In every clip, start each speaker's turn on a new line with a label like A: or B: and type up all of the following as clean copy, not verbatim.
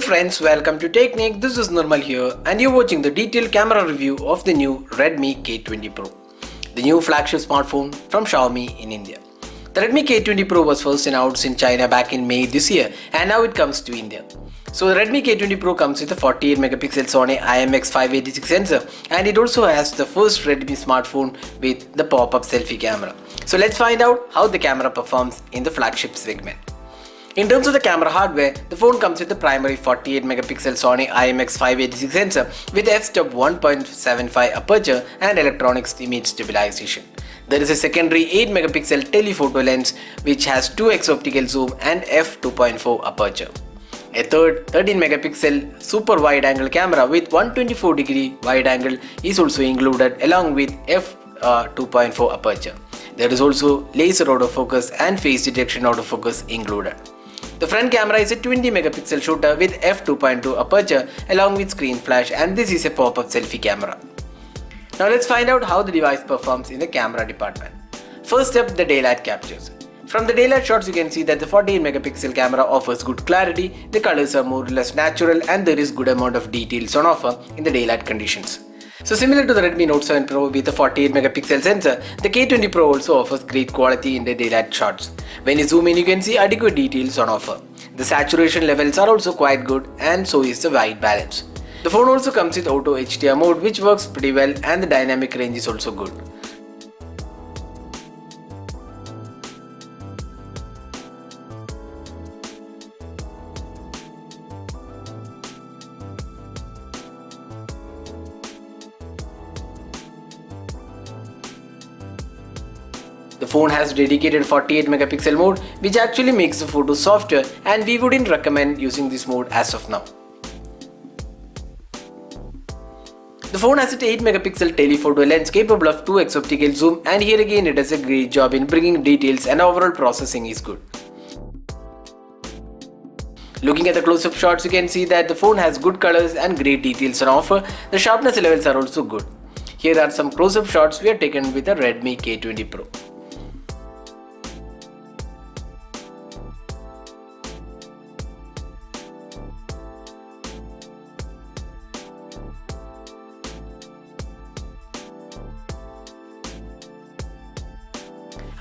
A: friends, welcome to Technique. This is Nirmal here and you're watching the detailed camera review of the new Redmi K20 Pro, the new flagship smartphone from Xiaomi in India. The Redmi K20 Pro was first announced in China back in May this year and now it comes to India. So the Redmi K20 Pro comes with a 48 megapixel Sony IMX586 sensor and it also has the first Redmi smartphone with the pop-up selfie camera. So let's find out how the camera performs in the flagship segment. In terms of the camera hardware, the phone comes with the primary 48 megapixel Sony IMX586 sensor with f-stop 1.75 aperture and electronic image stabilization. There is a secondary 8 megapixel telephoto lens which has 2x optical zoom and f2.4 aperture. A third 13 megapixel super wide angle camera with 124-degree wide angle is also included along with f2.4 aperture. There is also laser autofocus and face detection autofocus included. The front camera is a 20 megapixel shooter with f2.2 aperture along with screen flash, and this is a pop-up selfie camera. Now let's find out how the device performs in the camera department. First up, the daylight captures. From the daylight shots you can see that the 48 megapixel camera offers good clarity, the colors are more or less natural and there is good amount of details on offer in the daylight conditions. So similar to the Redmi Note 7 Pro with the 48 megapixel sensor, the K20 Pro also offers great quality in the daylight shots. When you zoom in you can see adequate details on offer. The saturation levels are also quite good and so is the white balance. The phone also comes with Auto HDR mode which works pretty well and the dynamic range is also good. The phone has dedicated 48 megapixel mode which actually makes the photo softer and we wouldn't recommend using this mode as of now. The phone has an 8 megapixel telephoto lens capable of 2x optical zoom, and here again it does a great job in bringing details and overall processing is good. Looking at the close-up shots you can see that the phone has good colors and great details on offer. The sharpness levels are also good. Here are some close-up shots we have taken with the Redmi K20 Pro.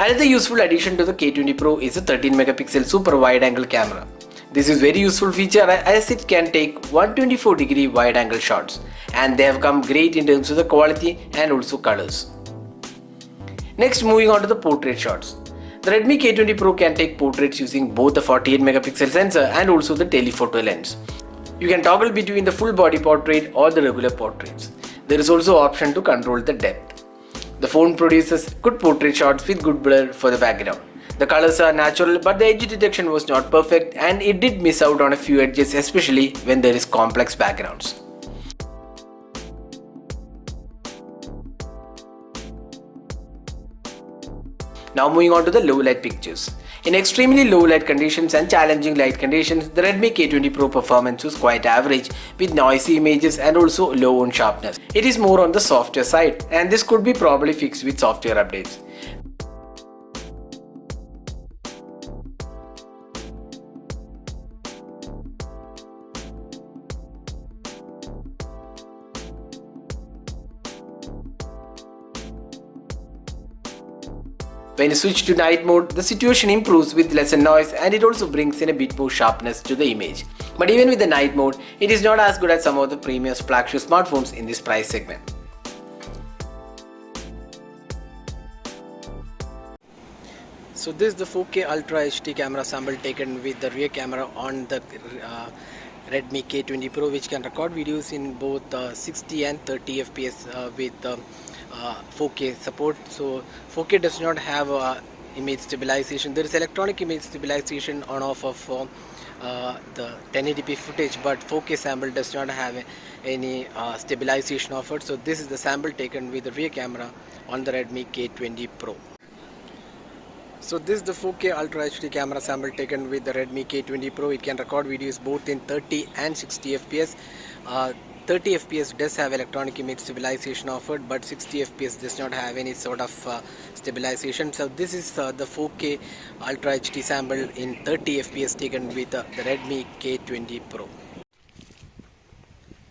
A: Another useful addition to the K20 Pro is a 13 megapixel super wide angle camera. This is very useful feature as it can take 124-degree wide angle shots, and they have come great in terms of the quality and also colors. Next, moving on to the portrait shots. The Redmi K20 Pro can take portraits using both the 48 megapixel sensor and also the telephoto lens. You can toggle between the full body portrait or the regular portraits. There is also option to control the depth. The phone produces good portrait shots with good blur for the background. The colors are natural but the edge detection was not perfect and it did miss out on a few edges, especially when there is complex backgrounds. Now moving on to the low light pictures. In extremely low light conditions and challenging light conditions, the Redmi K20 Pro performance was quite average with noisy images and also low on sharpness. It is more on the softer side and this could be probably fixed with software updates. When you switch to night mode, the situation improves with lesser noise and it also brings in a bit more sharpness to the image. But even with the night mode, it is not as good as some of the premium flagship smartphones in this price segment. So this is the 4K Ultra HD camera sample taken with the rear camera on the Redmi K20 Pro, which can record videos in both 60 and 30 fps with 4K support. So 4K does not have image stabilization. There is electronic image stabilization on off of the 1080p footage, but 4K sample does not have any stabilization offered. So this is the sample taken with the rear camera on the Redmi K20 Pro. So this is the 4K Ultra HD camera sample taken with the Redmi K20 Pro. It can record videos both in 30 and 60 fps. 30 fps does have electronic image stabilization offered, but 60 fps does not have any sort of stabilization. So this is the 4K Ultra HD sample in 30 fps taken with the Redmi K20 Pro.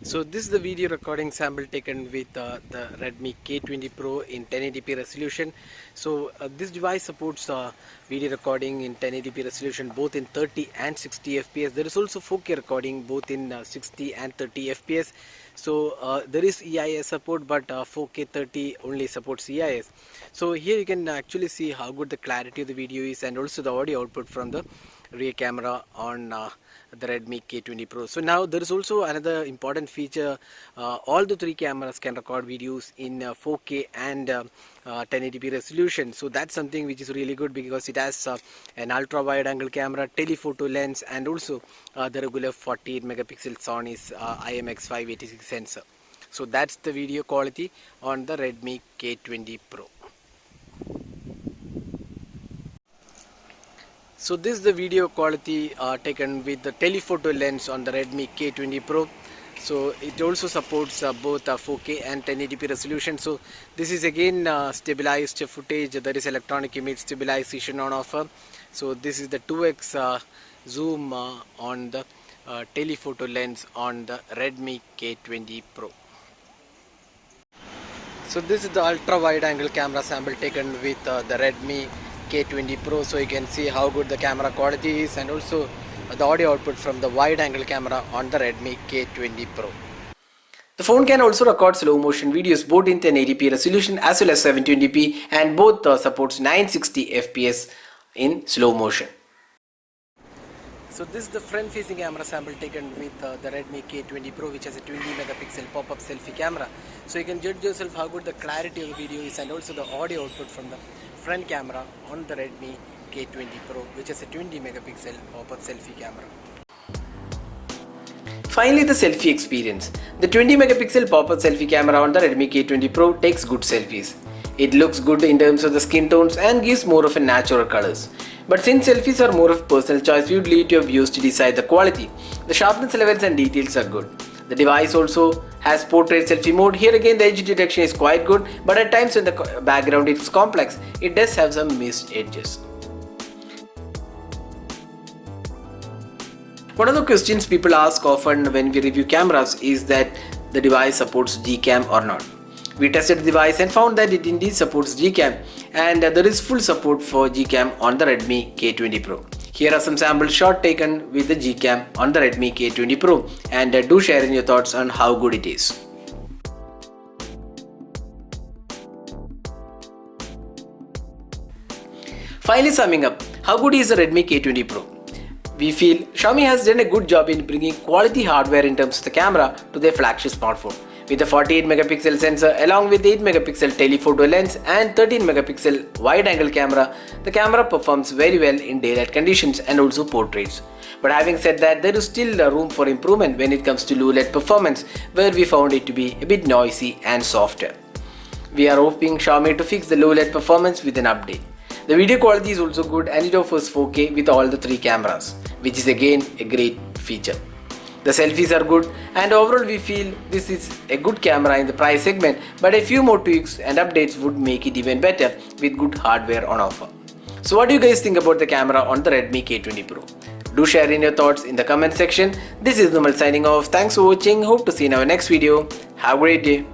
A: So this is the video recording sample taken with the Redmi K20 Pro in 1080p resolution. So this device supports video recording in 1080p resolution both in 30 and 60 fps. There is also 4K recording both in 60 and 30 fps. So there is EIS support, but 4K 30 only supports EIS. So here you can actually see how good the clarity of the video is, and also the audio output from the rear camera on the Redmi K20 Pro. So now there is also another important feature. All the three cameras can record videos in 4K and 1080p resolution. So that's something which is really good, because it has an ultra wide angle camera, telephoto lens, and also the regular 48 megapixel Sony's IMX586 sensor. So that's the video quality on the Redmi K20 Pro. So this is the video quality taken with the telephoto lens on the Redmi K20 Pro. So it also supports both 4K and 1080p resolution. So this is again stabilized footage. There is electronic image stabilization on offer. So this is the 2x zoom on the telephoto lens on the Redmi K20 Pro. So this is the ultra wide angle camera sample taken with the Redmi K20 Pro. So you can see how good the camera quality is, and also the audio output from the wide angle camera on the Redmi K20 Pro. The phone can also record slow motion videos both in 1080p resolution as well as 720p, and both supports 960 fps in slow motion. So this is the front facing camera sample taken with the Redmi K20 Pro, which has a 20 megapixel pop-up selfie camera. So you can judge yourself how good the clarity of the video is, and also the audio output from the front camera on the Redmi K20 Pro, which has a 20 megapixel pop-up selfie camera. Finally, the selfie experience. The 20 megapixel pop-up selfie camera on the Redmi K20 Pro takes good selfies. It looks good in terms of the skin tones and gives more of a natural colors. But since selfies are more of a personal choice, we would leave your views to decide the quality. The sharpness levels and details are good. The device also has portrait selfie mode. Here again the edge detection is quite good, but at times when the background is complex, it does have some missed edges. One of the questions people ask often when we review cameras is that the device supports GCam or not. We tested the device and found that it indeed supports GCam, and there is full support for GCam on the Redmi K20 Pro. Here are some sample shots taken with the GCam on the Redmi K20 Pro, and do share in your thoughts on how good it is. Finally, summing up, how good is the Redmi K20 Pro? We feel Xiaomi has done a good job in bringing quality hardware in terms of the camera to their flagship smartphone. With a 48 megapixel sensor along with 8 megapixel telephoto lens and 13 megapixel wide angle camera, the camera performs very well in daylight conditions and also portraits. But having said that, there is still room for improvement when it comes to low light performance, where we found it to be a bit noisy and softer. We are hoping Xiaomi to fix the low light performance with an update. The video quality is also good, and it offers 4K with all the three cameras, which is again a great feature. The selfies are good, and overall we feel this is a good camera in the price segment, but a few more tweaks and updates would make it even better with good hardware on offer. So what do you guys think about the camera on the Redmi K20 Pro? Do share in your thoughts in the comment section. This is Numal signing off. Thanks for watching. Hope to see you in our next video. Have a great day.